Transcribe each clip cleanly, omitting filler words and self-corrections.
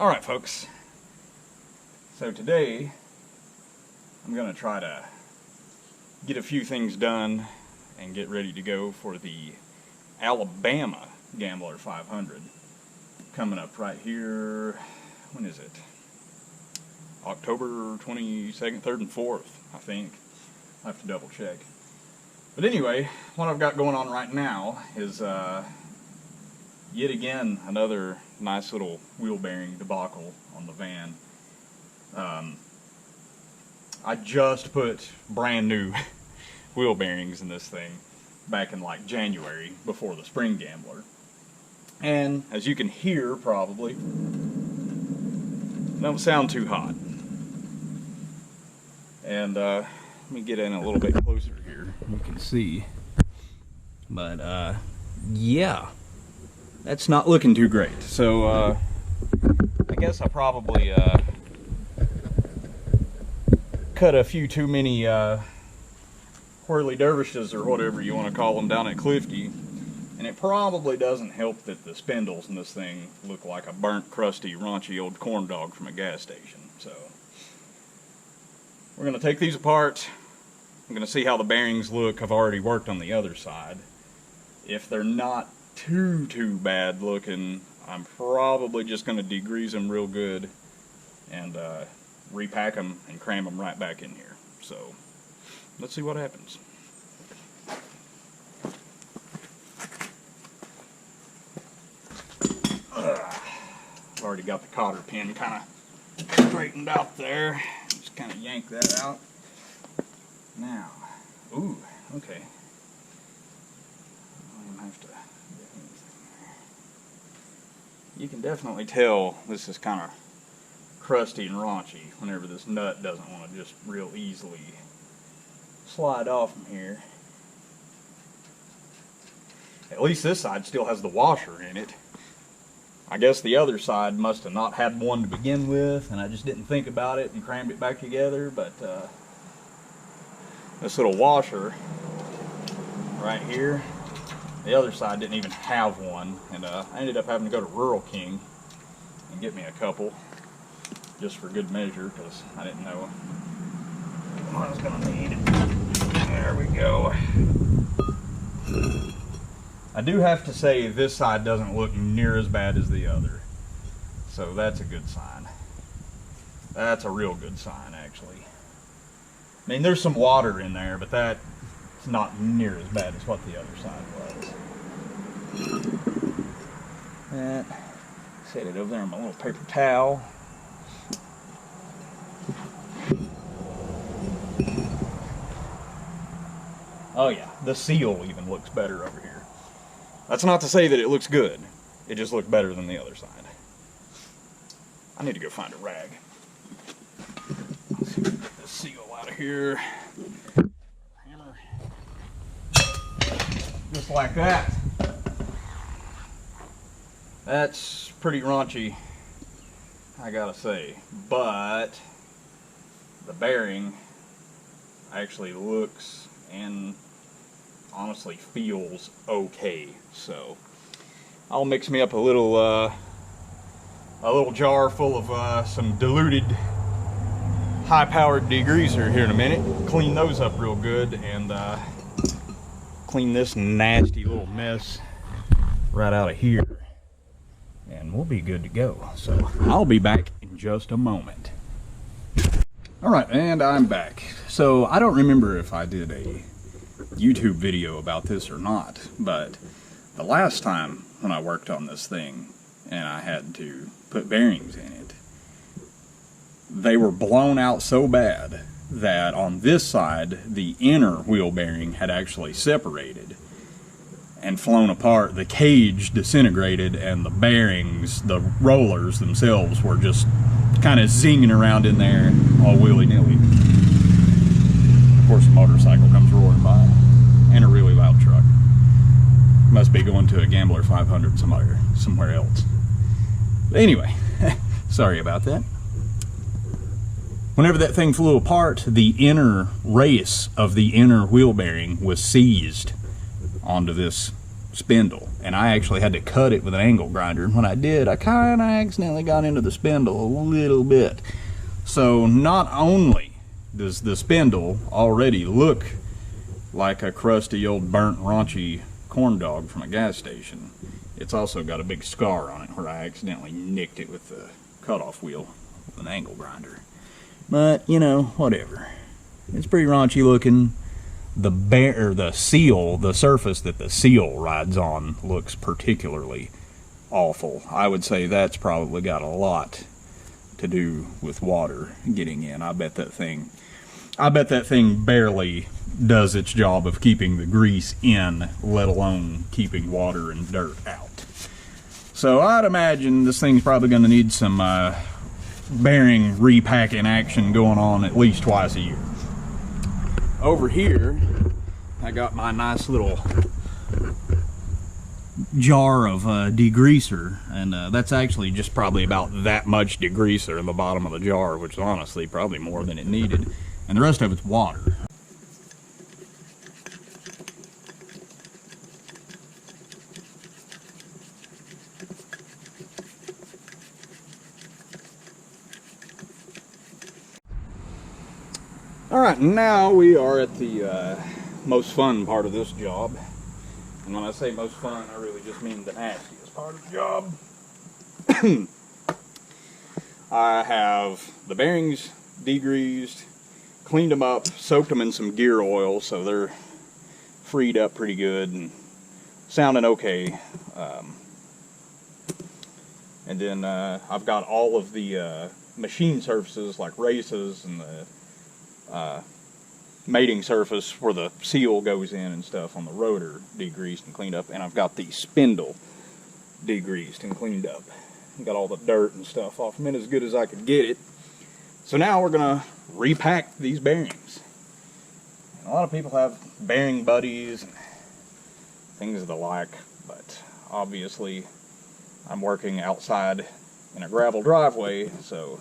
Alright folks, so today I'm going to try to get a few things done and get ready to go for the Alabama Gambler 500 coming up right here. When is it? October 22nd, 3rd, and 4th, I think. I have to double check. But anyway, what I've got going on right now is yet again another nice little wheel bearing debacle on the van. I just put brand new wheel bearings in this thing back in like January before the Spring Gambler, and as you can hear probably, don't sound too hot. And let me get in a little bit closer here, you can see, but yeah, that's not looking too great. So I guess I probably cut a few too many whirly dervishes or whatever you want to call them down at Clifty, and it probably doesn't help that the spindles in this thing look like a burnt, crusty, raunchy old corn dog from a gas station. So we're going to take these apart. I'm going to see how the bearings look. I've already worked on the other side. If they're not too bad looking, I'm probably just going to degrease them real good and repack them and cram them right back in here. So let's see what happens. I've already got the cotter pin kind of straightened out there. Just kind of yank that out. Now, ooh, okay. I don't have to get anything there. You can definitely tell this is kind of crusty and raunchy whenever this nut doesn't want to just real easily slide off from here. At least this side still has the washer in it. I guess the other side must have not had one to begin with, and I just didn't think about it and crammed it back together. But this little washer right here, the other side didn't even have one, and I ended up having to go to Rural King and get me a couple just for good measure, because I didn't know what I was going to need. There we go. I do have to say this side doesn't look near as bad as the other, so that's a good sign. That's a real good sign, actually. I mean, there's some water in there, but that's not near as bad as what the other side was. Set it over there on my little paper towel. Oh yeah, the seal even looks better over here. That's not to say that it looks good. It just looked better than the other side. I need to go find a rag. Let's see if we can get this seal out of here. Hammer. Just like that. That's pretty raunchy, I gotta say. But the bearing actually looks and honestly feels okay. So I'll mix me up a little jar full of some diluted high-powered degreaser here in a minute. Clean those up real good and clean this nasty little mess right out of here, and we'll be good to go. So I'll be back in just a moment. Alright, and I'm back. So I don't remember if I did a YouTube video about this or not, but the last time when I worked on this thing and I had to put bearings in it, they were blown out so bad that on this side the inner wheel bearing had actually separated and flown apart. The cage disintegrated and the bearings, the rollers themselves, were just kind of zinging around in there all willy-nilly. Of course, a motorcycle comes roaring by and a really loud truck. Must be going to a Gambler 500 somewhere else. But anyway, sorry about that. Whenever that thing flew apart, the inner race of the inner wheel bearing was seized onto this spindle, and I actually had to cut it with an angle grinder. And when I did, I kind of accidentally got into the spindle a little bit. So not only does the spindle already look like a crusty old burnt raunchy corn dog from a gas station, it's also got a big scar on it where I accidentally nicked it with the cutoff wheel with an angle grinder. But you know, whatever. It's pretty raunchy looking. The seal, the surface that the seal rides on, looks particularly awful. I would say that's probably got a lot to do with water getting in. I bet that thing barely does its job of keeping the grease in, let alone keeping water and dirt out. So I'd imagine this thing's probably going to need some bearing repacking action going on at least twice a year. Over here, I got my nice little jar of degreaser, and that's actually just probably about that much degreaser in the bottom of the jar, which is honestly probably more than it needed, and the rest of it's water. Alright, now we are at the most fun part of this job. And when I say most fun, I really just mean the nastiest part of the job. I have the bearings degreased, cleaned them up, soaked them in some gear oil so they're freed up pretty good and sounding okay. And then I've got all of the machine surfaces like races and the mating surface where the seal goes in and stuff on the rotor degreased and cleaned up, and I've got the spindle degreased and cleaned up. Got all the dirt and stuff off them in as good as I could get it. So now we're gonna repack these bearings. And a lot of people have bearing buddies and things of the like, but obviously I'm working outside in a gravel driveway, so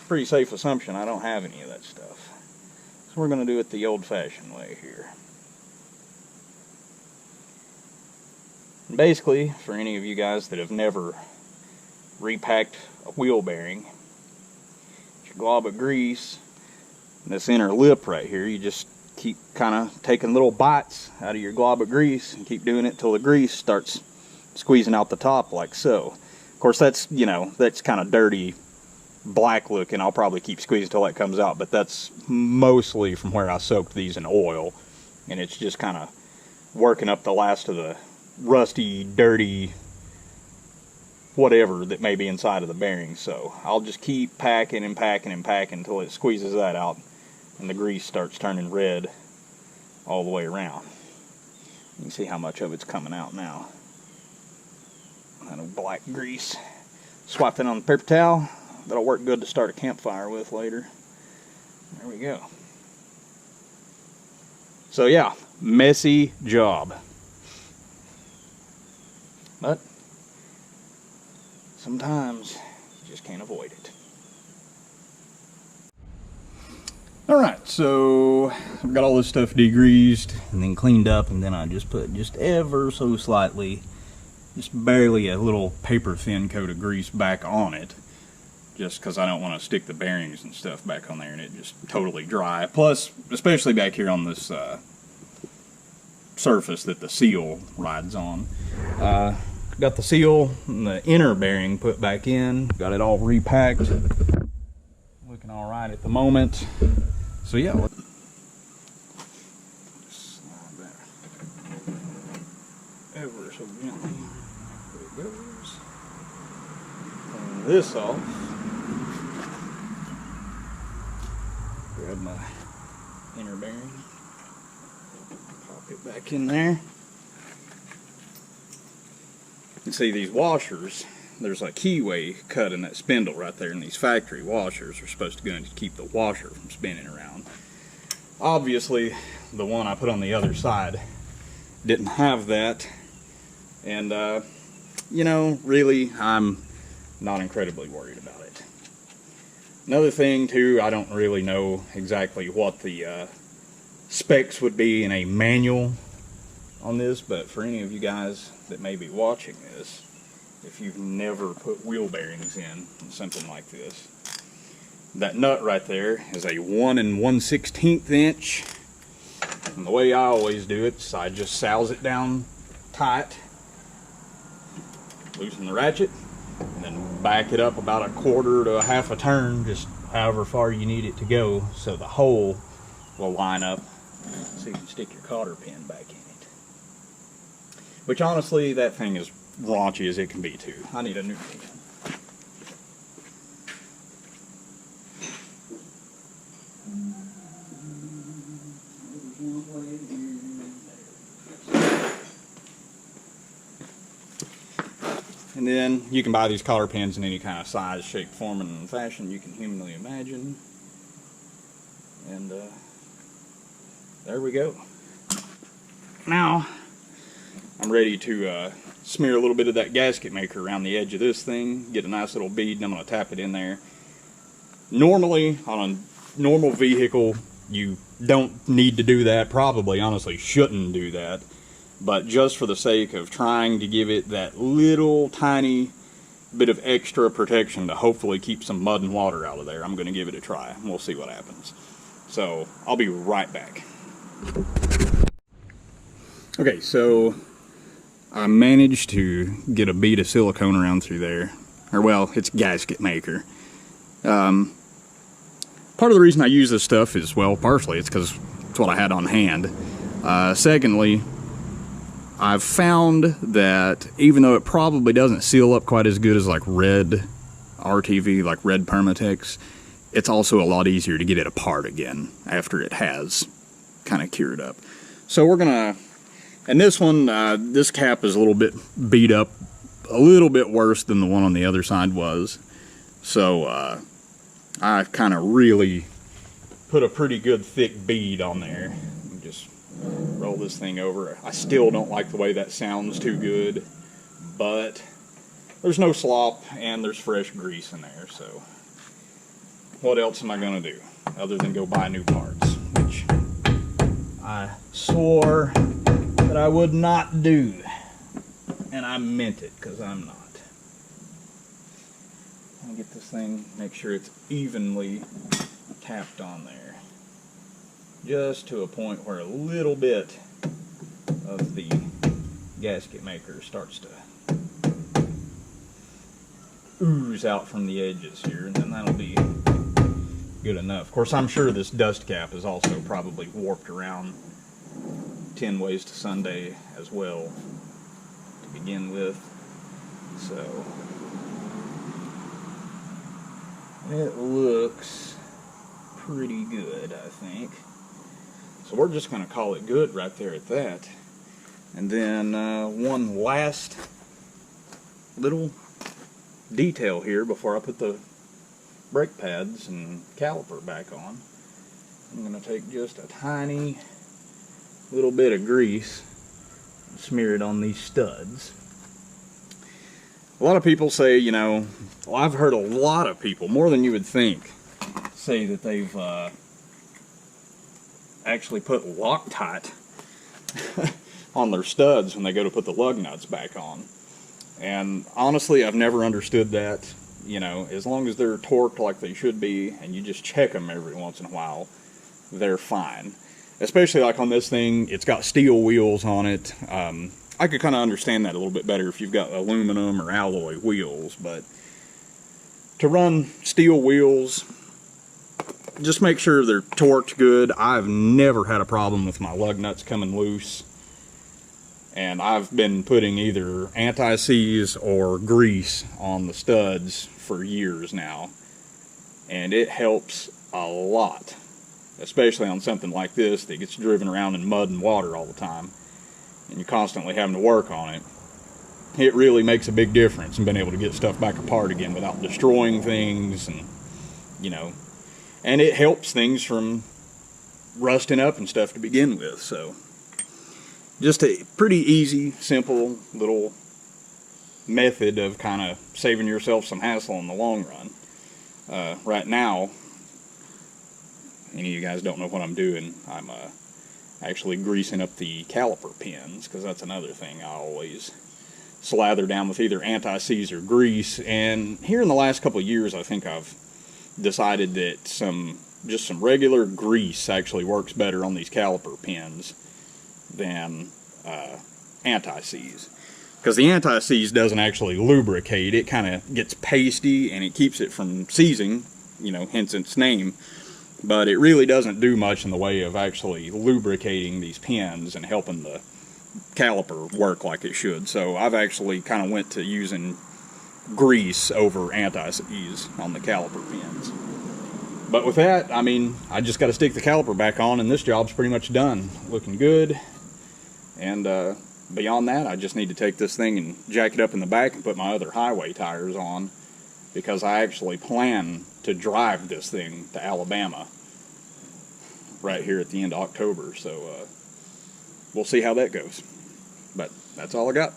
pretty safe assumption I don't have any of that stuff. So we're going to do it the old-fashioned way here. And basically, for any of you guys that have never repacked a wheel bearing, your glob of grease, and this inner lip right here, you just keep kind of taking little bites out of your glob of grease and keep doing it till the grease starts squeezing out the top like so. Of course, that's, you know, that's kind of dirty black looking. I'll probably keep squeezing until that comes out, but that's mostly from where I soaked these in oil, and it's just kind of working up the last of the rusty, dirty whatever that may be inside of the bearing. So I'll just keep packing and packing and packing until it squeezes that out and the grease starts turning red all the way around. You can see how much of it's coming out now. That black grease. Swap that on the paper towel. That'll work good to start a campfire with later. There we go. So yeah, messy job. But sometimes you just can't avoid it. Alright, so I've got all this stuff degreased and then cleaned up, and then I just put just ever so slightly, just barely a little paper thin coat of grease back on it. Just because I don't want to stick the bearings and stuff back on there and it just totally dry. Plus, especially back here on this surface that the seal rides on. Got the seal and the inner bearing put back in. Got it all repacked. Looking all right at the moment. So yeah. Slide that ever so gently. There it goes. Turn this off. Grab my inner bearing, pop it back in there. You can see these washers, there's a keyway cut in that spindle right there, and these factory washers are supposed to go in to keep the washer from spinning around. Obviously, the one I put on the other side didn't have that, and you know, really, I'm not incredibly worried about it. Another thing too, I don't really know exactly what the specs would be in a manual on this, but for any of you guys that may be watching this, if you've never put wheel bearings in something like this, that nut right there is a 1 1/16 inch. And the way I always do it is I just souse it down tight, loosen the ratchet, and then back it up about 1/4 to 1/2 a turn, just however far you need it to go, so the hole will line up so you can stick your cotter pin back in it. Which honestly, that thing is raunchy as it can be too. I need a new pin. And then you can buy these cotter pins in any kind of size, shape, form, and fashion you can humanly imagine. And there we go. Now I'm ready to smear a little bit of that gasket maker around the edge of this thing, get a nice little bead, and I'm going to tap it in there. Normally, on a normal vehicle, you don't need to do that, probably honestly shouldn't do that. But just for the sake of trying to give it that little tiny bit of extra protection to hopefully keep some mud and water out of there, I'm going to give it a try, and we'll see what happens. So, I'll be right back. Okay, so I managed to get a bead of silicone around through there. Or, well, it's gasket maker. Part of the reason I use this stuff is, well, partially it's because it's what I had on hand. Secondly, I've found that even though it probably doesn't seal up quite as good as like red RTV, like red Permatex, it's also a lot easier to get it apart again after it has kind of cured up. So we're gonna, and this one, this cap is a little bit beat up, a little bit worse than the one on the other side was. So I kind of really put a pretty good thick bead on there. Just roll this thing over. I still don't like the way that sounds too good, but there's no slop and there's fresh grease in there, so what else am I going to do other than go buy new parts, which I swore that I would not do, and I meant it, because I'm not. I'll get this thing, make sure it's evenly tapped on there, just to a point where a little bit of the gasket maker starts to ooze out from the edges here, and then that'll be good enough. Of course, I'm sure this dust cap is also probably warped around 10 ways to Sunday as well to begin with, so it looks pretty good, I think. So we're just going to call it good right there at that. And then one last little detail here before I put the brake pads and caliper back on. I'm going to take just a tiny little bit of grease and smear it on these studs. A lot of people say, you know, well, I've heard a lot of people, more than you would think, say that they've actually put Loctite on their studs when they go to put the lug nuts back on. And honestly, I've never understood that. You know, as long as they're torqued like they should be, and you just check them every once in a while, they're fine. Especially like on this thing, it's got steel wheels on it. I could kind of understand that a little bit better if you've got aluminum or alloy wheels, but to run steel wheels, just make sure they're torqued good. I've never had a problem with my lug nuts coming loose, and I've been putting either anti-seize or grease on the studs for years now, and it helps a lot, especially on something like this that gets driven around in mud and water all the time and you're constantly having to work on it. It really makes a big difference in being able to get stuff back apart again without destroying things, and you know, and it helps things from rusting up and stuff to begin with. So just a pretty easy, simple little method of kind of saving yourself some hassle in the long run. Right now, any of you guys don't know what I'm doing, I'm actually greasing up the caliper pins, because that's another thing I always slather down with either anti-seize or grease. And here in the last couple of years, I think I've decided that just some regular grease actually works better on these caliper pins than anti-seize, because the anti-seize doesn't actually lubricate. It kind of gets pasty and it keeps it from seizing, hence its name, but it really doesn't do much in the way of actually lubricating these pins and helping the caliper work like it should. So I've actually kind of went to using grease over anti-seize on the caliper pins. But with that, I mean, I just got to stick the caliper back on and this job's pretty much done. Looking good. And beyond that, I just need to take this thing and jack it up in the back and put my other highway tires on, because I actually plan to drive this thing to Alabama right here at the end of October. So we'll see how that goes. But that's all I got.